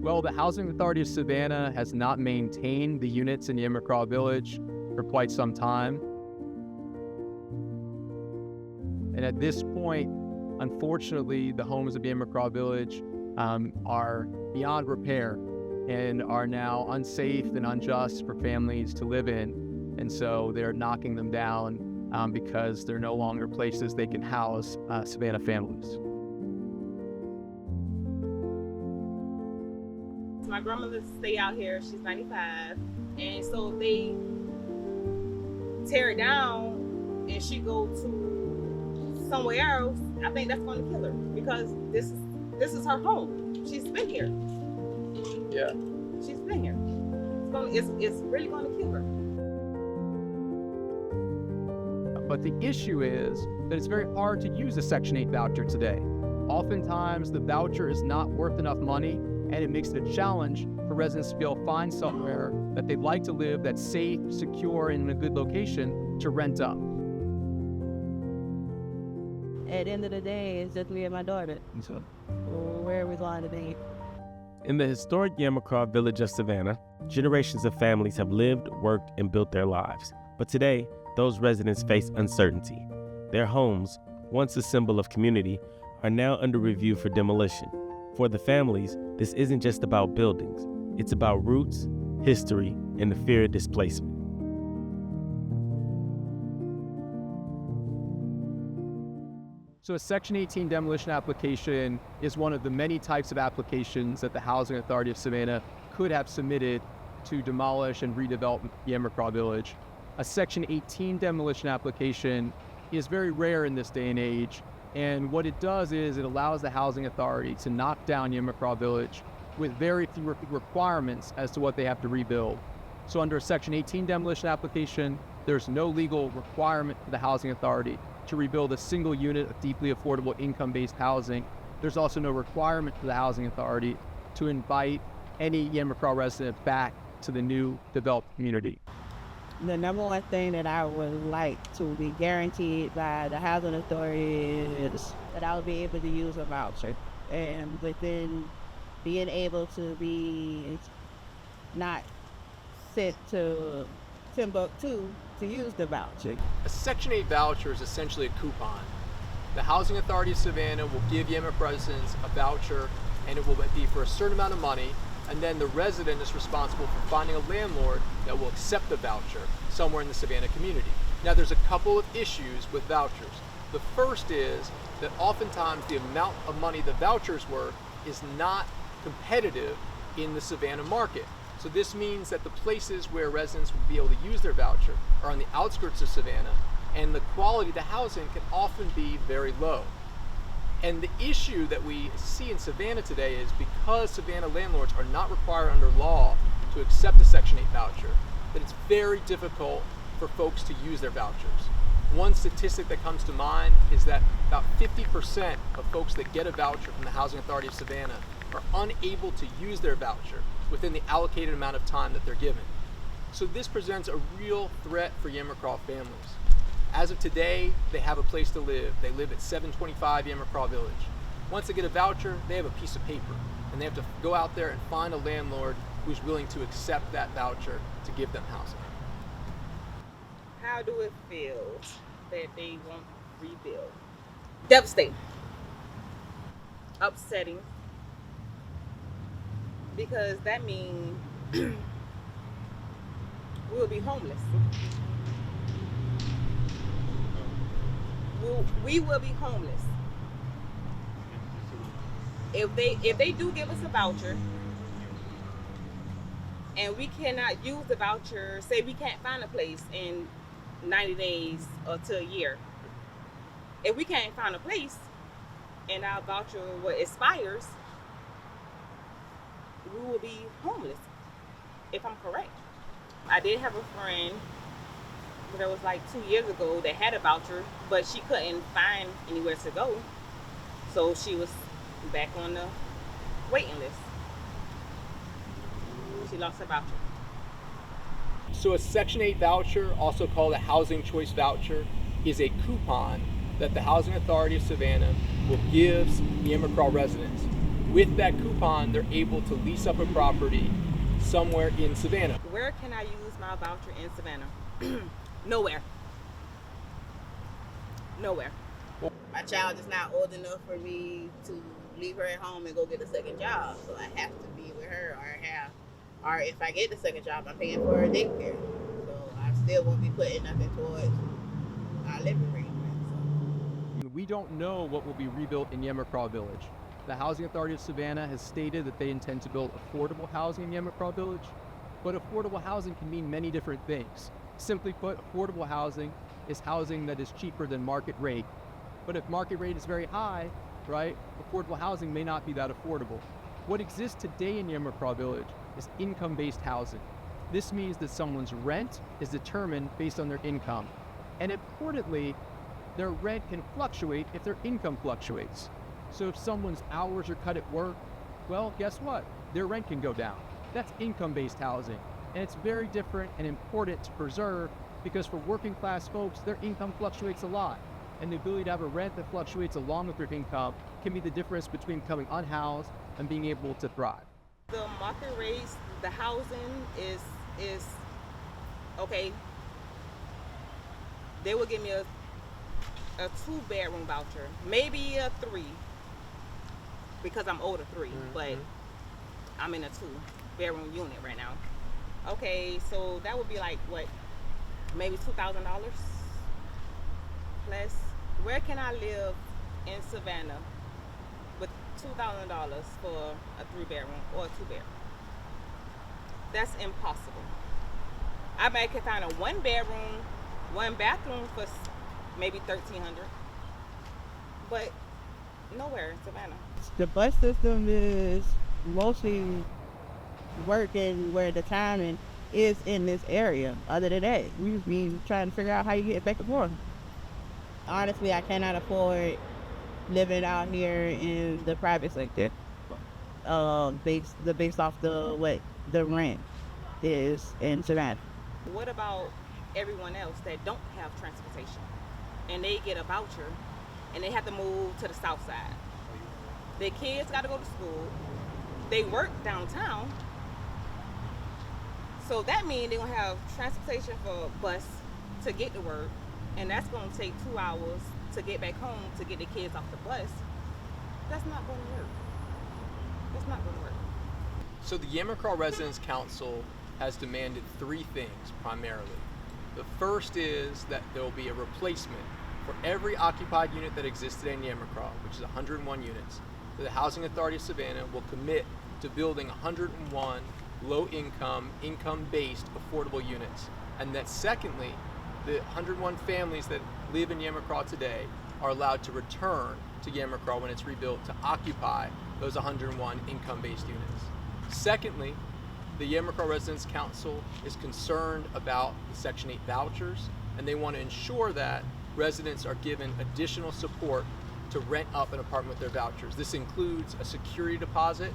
Well, the Housing Authority of Savannah has not maintained the units in Yamacraw Village for quite some time. And at this point, unfortunately, the homes of Yamacraw Village are beyond repair and are now unsafe and unjust for families to live in. And so they're knocking them down because they're no longer places they can house Savannah families. My grandmother stay out here, she's 95, and so if they tear it down and she go to somewhere else, I think that's going to kill her because this is her home. She's been here. Yeah. She's been here. It's really going to kill her. But the issue is that it's very hard to use a Section 8 voucher today. Oftentimes, the voucher is not worth enough money, and it makes it a challenge for residents to be able to find somewhere that they'd like to live that's safe, secure, and in a good location to rent up. At the end of the day, it's just me and my daughter. So, Where are we going to be? In the historic Yamacraw Village of Savannah, generations of families have lived, worked, and built their lives. But today, those residents face uncertainty. Their homes, once a symbol of community, are now under review for demolition. For the families, this isn't just about buildings. It's about roots, history, and the fear of displacement. So a Section 18 demolition application is one of the many types of applications that the Housing Authority of Savannah could have submitted to demolish and redevelop Yamacraw Village. A Section 18 demolition application is very rare in this day and age, and what it does is it allows the Housing Authority to knock down Yamacraw Village with very few requirements as to what they have to rebuild. So under a Section 18 demolition application, there's no legal requirement for the Housing Authority to rebuild a single unit of deeply affordable income-based housing. There's also no requirement for the Housing Authority to invite any Yamacraw resident back to the new developed community. The number one thing that I would like to be guaranteed by the Housing Authority is that I would be able to use a voucher. And within being able to be not sent to Timbuktu to use the voucher. A Section 8 voucher is essentially a coupon. The Housing Authority of Savannah will give Yamacraw residents a voucher, and it will be for a certain amount of money, and then the resident is responsible for finding a landlord that will accept the voucher somewhere in the Savannah community. Now there's a couple of issues with vouchers. The first is that oftentimes the amount of money the voucher's worth is not competitive in the Savannah market. So this means that the places where residents will be able to use their voucher are on the outskirts of Savannah, and the quality of the housing can often be very low. And the issue that we see in Savannah today is because Savannah landlords are not required under law to accept a Section 8 voucher, that it's very difficult for folks to use their vouchers. One statistic that comes to mind is that about 50% of folks that get a voucher from the Housing Authority of Savannah are unable to use their voucher within the allocated amount of time that they're given. So this presents a real threat for Yamacraw families. As of today, they have a place to live. They live at 725 Yamacraw Village. Once they get a voucher, they have a piece of paper, and they have to go out there and find a landlord who's willing to accept that voucher to give them housing. How do it feel that they won't rebuild? Devastating. Upsetting. Because that means we'll be homeless. We will be homeless. If they do give us a voucher and we cannot use the voucher, say we can't find a place in 90 days or to a year. If we can't find a place and our voucher expires, we will be homeless, if I'm correct. I did have a friend that was like 2 years ago that had a voucher, but she couldn't find anywhere to go. So she was back on the waiting list. She lost her voucher. So a Section 8 voucher, also called a Housing Choice Voucher, is a coupon that the Housing Authority of Savannah will give Yamacraw residents With that coupon, they're able to lease up a property somewhere in Savannah. Where can I use my voucher in Savannah? Nowhere. Nowhere. My child is not old enough for me to leave her at home and go get a second job, so I have to be with her, or if I get the second job, I'm paying for her daycare. So I still won't be putting nothing towards our living arrangements. We don't know what will be rebuilt in Yamacraw Village. The Housing Authority of Savannah has stated that they intend to build affordable housing in Yamacraw Village, but affordable housing can mean many different things. Simply put, affordable housing is housing that is cheaper than market rate. But if market rate is very high, right, affordable housing may not be that affordable. What exists today in Yamacraw Village is income-based housing. This means that someone's rent is determined based on their income. And importantly, their rent can fluctuate if their income fluctuates. So if someone's hours are cut at work, well, guess what? Their rent can go down. That's income-based housing. And it's very different and important to preserve because for working class folks, their income fluctuates a lot. And the ability to have a rent that fluctuates along with their income can be the difference between becoming unhoused and being able to thrive. The market rates, the housing is okay. They will give me a 2-bedroom voucher, maybe a 3, because I'm older 3, but I'm in a 2-bedroom unit right now. Okay, so that would be like what, maybe $2,000 plus. Where can I live in Savannah with $2,000 for a 3-bedroom or a 2-bedroom? That's impossible. I might can find a 1-bedroom, 1-bathroom for maybe $1,300, but nowhere in Savannah. The bus system is mostly working where the timing is in this area. Other than that, we just be trying to figure out how you get back and forth. Honestly, I cannot afford living out here in the private sector. Based off what the rent is in Savannah. What about everyone else that don't have transportation and they get a voucher and they have to move to the south side? Their kids got to go to school. They work downtown. So that means they're going to have transportation for a bus to get to work, and that's going to take 2 hours to get back home to get the kids off the bus. That's not going to work. That's not going to work. So the Yamacraw Residents Council has demanded 3 things primarily. The first is that there will be a replacement for every occupied unit that exists today in Yamacraw, which is 101 units. The Housing Authority of Savannah will commit to building 101 low-income, income-based affordable units. And that secondly, the 101 families that live in Yamacraw today are allowed to return to Yamacraw when it's rebuilt to occupy those 101 income-based units. Secondly, the Yamacraw Residents Council is concerned about the Section 8 vouchers, and they want to ensure that residents are given additional support to rent up an apartment with their vouchers. This includes a security deposit,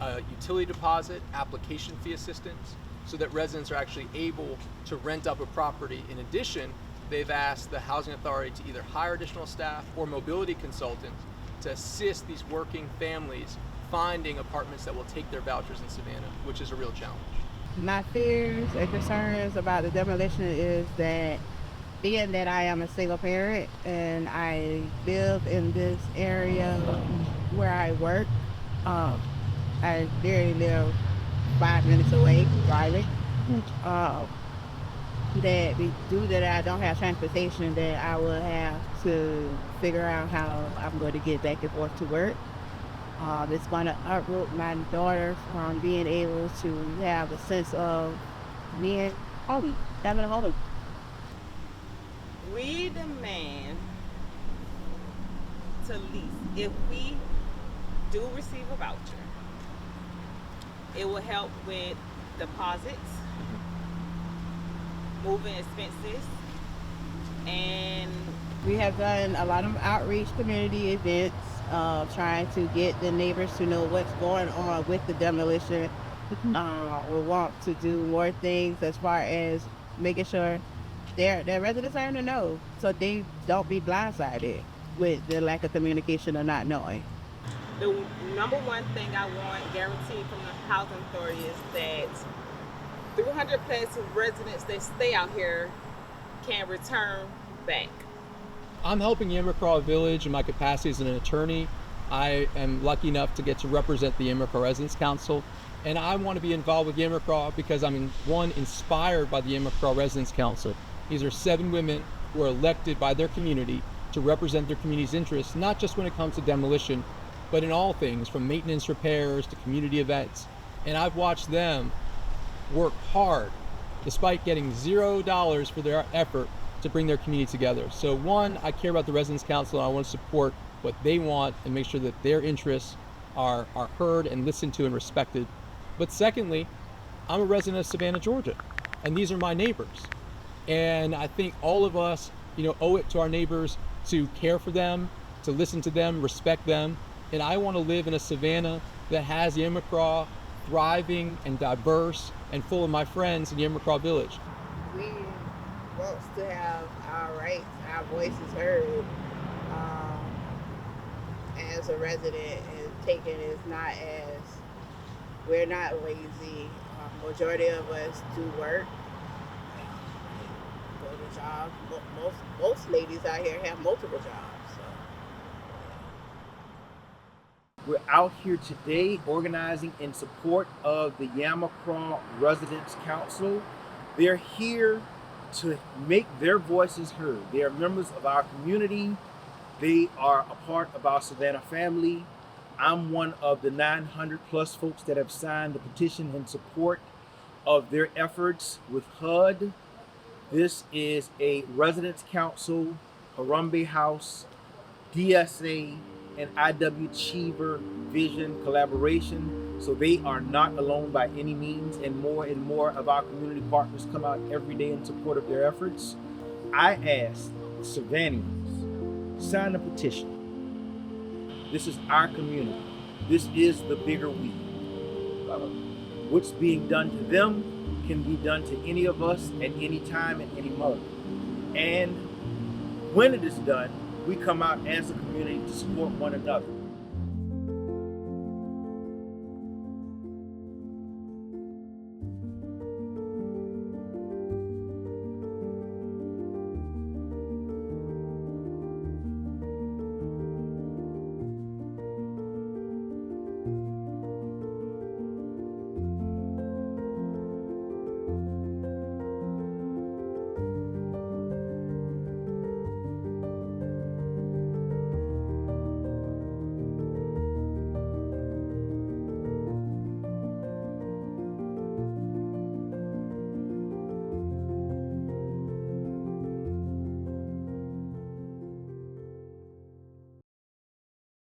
a utility deposit, application fee assistance, so that residents are actually able to rent up a property. In addition, they've asked the Housing Authority to either hire additional staff or mobility consultants to assist these working families finding apartments that will take their vouchers in Savannah, which is a real challenge. My fears and concerns about the demolition is that being that I am a single parent and I live in this area where I work, I literally live 5 minutes away driving. That due that I don't have transportation, that I will have to figure out how I'm going to get back and forth to work. It's going to uproot my daughter from being able to have a sense of being home, having a home. We demand to lease. If we do receive a voucher, it will help with deposits, moving expenses, and we have done a lot of outreach community events, trying to get the neighbors to know what's going on with the demolition. We want to do more things as far as making sure their residents are in the know, so they don't be blindsided with the lack of communication or not knowing. The number one thing I want guaranteed from the Housing Authority is that 300 plus residents that stay out here can return back. I'm helping Yamacraw Village in my capacity as an attorney. I am lucky enough to get to represent the Yamacraw Residents Council, and I want to be involved with Yamacraw because I'm inspired by the Yamacraw Residents Council. These are 7 women who are elected by their community to represent their community's interests, not just when it comes to demolition, but in all things from maintenance repairs to community events. And I've watched them work hard despite getting $0 for their effort to bring their community together. So one, I care about the Residents Council and I want to support what they want and make sure that their interests are heard and listened to and respected. But secondly, I'm a resident of Savannah, Georgia, and these are my neighbors. And I think all of us, owe it to our neighbors to care for them, to listen to them, respect them. And I want to live in a Savannah that has Yamacraw thriving and diverse and full of my friends in Yamacraw Village. We want to have our rights, our voices heard. As a resident, and taking is not as, we're not lazy. Majority of us do work, go to jobs. Most ladies out here have multiple jobs. So. We're out here today organizing in support of the Yamacraw Residents Council. They're here to make their voices heard. They are members of our community. They are a part of our Savannah family. I'm one of the 900 plus folks that have signed the petition in support of their efforts with HUD. This is a Residents Council, Harambe House, DSA, and IW Cheever Vision collaboration. So they are not alone by any means, and more of our community partners come out every day in support of their efforts. I ask Savannahans, sign a petition. This is our community. This is the bigger we. What's being done to them can be done to any of us at any time, at any moment. And when it is done, we come out as a community to support one another.